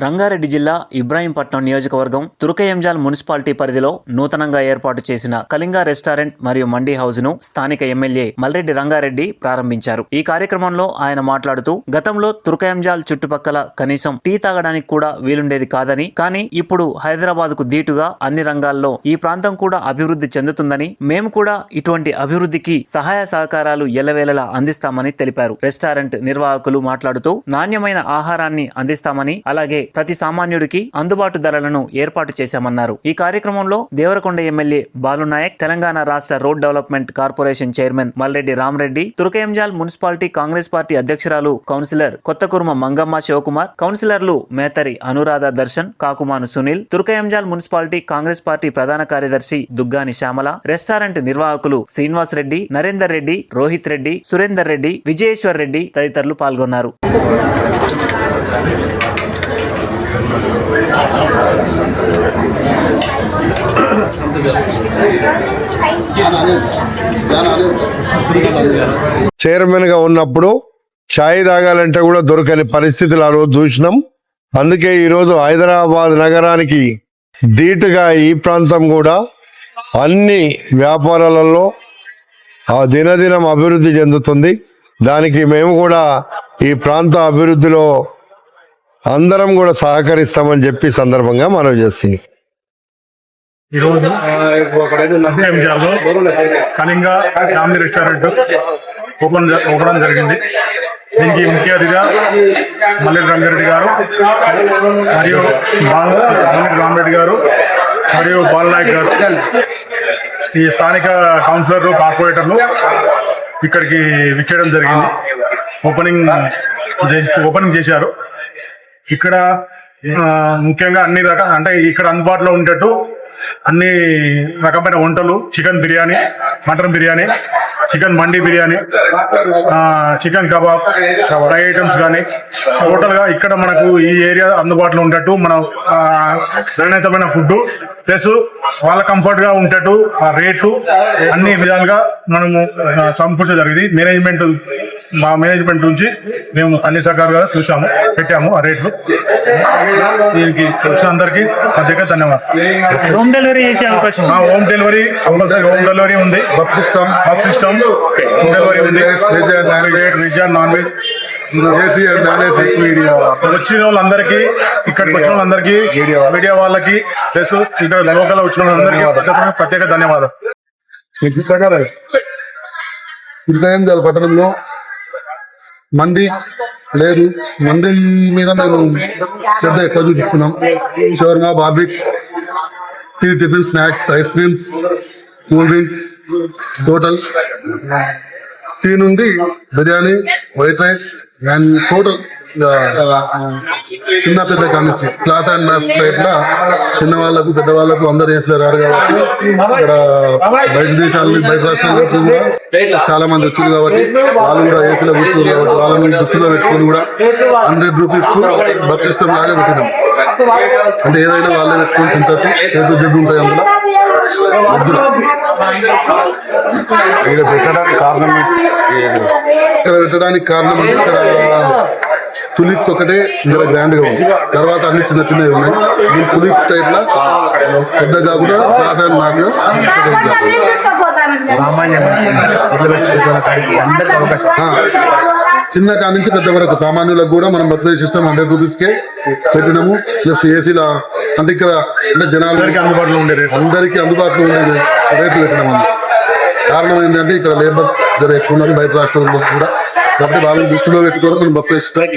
రంగారెడ్డి జిల్లా ఇబ్రాహీంపట్నం నియోజకవర్గం తుర్కయంజాల్ మున్సిపాలిటీ పరిధిలో నూతనంగా ఏర్పాటు చేసిన కళింగ రెస్టారెంట్ మరియు మండీ హౌస్ ను స్థానిక ఎమ్మెల్యే మల్రెడ్డి రంగారెడ్డి ప్రారంభించారు. ఈ కార్యక్రమంలో ఆయన మాట్లాడుతూ గతంలో తుర్కయంజాల్ చుట్టుపక్కల కనీసం టీ తాగడానికి కూడా వీలుండేది కాదని, కానీ ఇప్పుడు హైదరాబాద్ కు దీటుగా అన్ని రంగాల్లో ఈ ప్రాంతం కూడా అభివృద్ధి చెందుతుందని, మేము కూడా ఇటువంటి అభివృద్ధికి సహాయ సహకారాలు ఎల్లవేళలా అందిస్తామని తెలిపారు. రెస్టారెంట్ నిర్వాహకులు మాట్లాడుతూ నాణ్యమైన ఆహారాన్ని అందిస్తామని, అలాగే ప్రతి సామాన్యుడికి అందుబాటు ధరలను ఏర్పాటు చేశామన్నారు. ఈ కార్యక్రమంలో దేవరకొండ ఎమ్మెల్యే బాలునాయక్, తెలంగాణ రాష్ట్ర road development corporation chairman Malreddy Rama Reddy, Turkayamjal municipality Congress party అధ్యక్షురాలు కౌన్సిలర్ కొత్తకుర్మ మంగమ్మ శివకుమార్, కౌన్సిలర్లు మేతరి అనురాధ దర్శన్, కాకుమాను సునీల్, తుర్కయంజాల్ మున్సిపాలిటీ కాంగ్రెస్ పార్టీ ప్రధాన కార్యదర్శి దుగ్గాని శ్యామల, రెస్టారెంట్ నిర్వాహకులు శ్రీనివాస్ రెడ్డి, నరేందర్ రెడ్డి, రోహిత్ రెడ్డి, సురేందర్ రెడ్డి, విజయేశ్వర్ రెడ్డి తదితరులు పాల్గొన్నారు. చైర్మన్ గా ఉన్నప్పుడు ఛాయ్ తాగాలంటే కూడా దొరకని పరిస్థితులు ఆ రోజు చూసినాం. అందుకే ఈరోజు హైదరాబాద్ నగరానికి ధీటుగా ఈ ప్రాంతం కూడా అన్ని వ్యాపారాలలో దినదినం అభివృద్ధి చెందుతుంది. దానికి మేము కూడా ఈ ప్రాంత అభివృద్ధిలో అందరం కూడా సహకరిస్తామని చెప్పి సందర్భంగా మనవి చేస్తుంది. ఈరోజు తుర్కయంజాల్లో కళింగ ఫ్యామిలీ రెస్టారెంట్ ఓపెన్ జరిగింది. దీనికి ముఖ్య అతిథిగా మల్రెడ్డి రంగారెడ్డి గారు మరియు మల్రెడ్డి రామరెడ్డి గారు మరియు బాలనాయక్ గారు, ఈ స్థానిక కౌన్సిలర్లు, కార్పొరేటర్లు ఇక్కడికి విచ్చేయడం జరిగింది. ఓపెనింగ్ చేశారు. ఇక్కడ ముఖ్యంగా అన్ని రకాల, అంటే ఇక్కడ అందుబాటులో ఉండేట్టు అన్ని రకమైన వంటలు, chicken biryani, mutton biryani, chicken mandi biryani, chicken kebab, fry items కానీ టోటల్ గా ఇక్కడ మనకు ఈ ఏరియా అందుబాటులో ఉండేట్టు మనం నాణ్యతమైన ఫుడ్ ప్లస్ వాళ్ళ కంఫర్ట్ గా ఉండేట్టు ఆ రేట్లు అన్ని విధాలుగా మనము సమకూర్చడం జరిగింది. మా మేనేజ్మెంట్ నుంచి మేము అన్ని సహకారాలుగా చూసాము, పెట్టాము ఆ రేట్లు. దీనికి వచ్చిన అందరికి ప్రత్యేక ధన్యవాదాలు. హోమ్ డెలివరీ చేసే అవకాశం, home delivery compulsory, home delivery ఉంది. బఫ్ సిస్టమ్ హోమ్ డెలివరీ ఉంది. వెజ్ అండ్ నాన్ వెజ్, వచ్చిన వాళ్ళందరికీ, ఇక్కడికి వచ్చిన వాళ్ళందరికీ, మీడియా వాళ్ళకి ప్లస్ ఇక్కడ లోకల్ వచ్చిన వాళ్ళందరికీ ప్రత్యేక ధన్యవాదాలు. తుర్కయంజాల్ పట్టణంలో మండీ లేదు, మండీ మీద మేము శ్రద్ధ ఎక్కువ చూపిస్తున్నాం. Shawarma, barbecue, tea, tiffin, snacks, ice creams, cool drinks, total tea నుండి biryani, white rice and total చిన్న పెద్ద కానిచ్చి క్లాస్ అండ్ మ్యాథ్స్ ప్లేట్ల చిన్న వాళ్ళకు పెద్ద వాళ్ళకు అందరు ఏసీలో రారు కాబట్టి ఇక్కడ బయట దేశాల నుంచి, బయట రాష్ట్రాల నుంచి కూడా చాలా మంది వచ్చారు కాబట్టి వాళ్ళు కూడా ఏసీలో కూర్చున్నారు కాబట్టి వాళ్ళని దృష్టిలో పెట్టుకుని కూడా 100 రూపీస్ కు బస్ సిస్టమ్ లాగా పెట్టినాం. అంటే ఏదైనా వాళ్ళే పెట్టుకుంటుంటారు, రేటు జడ్డు ఉంటాయి. అందులో ఇక్కడ పెట్టడానికి కారణం అంటే ఇక్కడ తులిప్స్ ఒకటే ఇందులో గ్రాండ్ గా ఉంది, తర్వాత అన్ని చిన్న చిన్నవి ఉన్నాయి. ఈ తులిప్స్ టైప్ లా పెద్దగా కూడా క్లాస్ అండ్ మ్యాథ్స్ చిన్న కాడి నుంచి పెద్ద వరకు సామాన్యులకు కూడా మనం బర్త్డే సిస్టమ్ 100 రూపీస్ కే పెట్టినాము. ప్లస్ ఏసీలా అంటే ఇక్కడ అంటే జనాలకి అందుబాటులో ఉండే అందరికీ అందుబాటులో ఉండే రేట్లు పెట్టినాము. కారణం ఏంటంటే ఇక్కడ లేబర్ ధర ఎక్కువ ఉన్నారు బయట రాష్ట్రంలో కూడా, కాబట్టి వాళ్ళని దృష్టిలో పెట్టుకోవడం మనం బఫే సిస్టమ్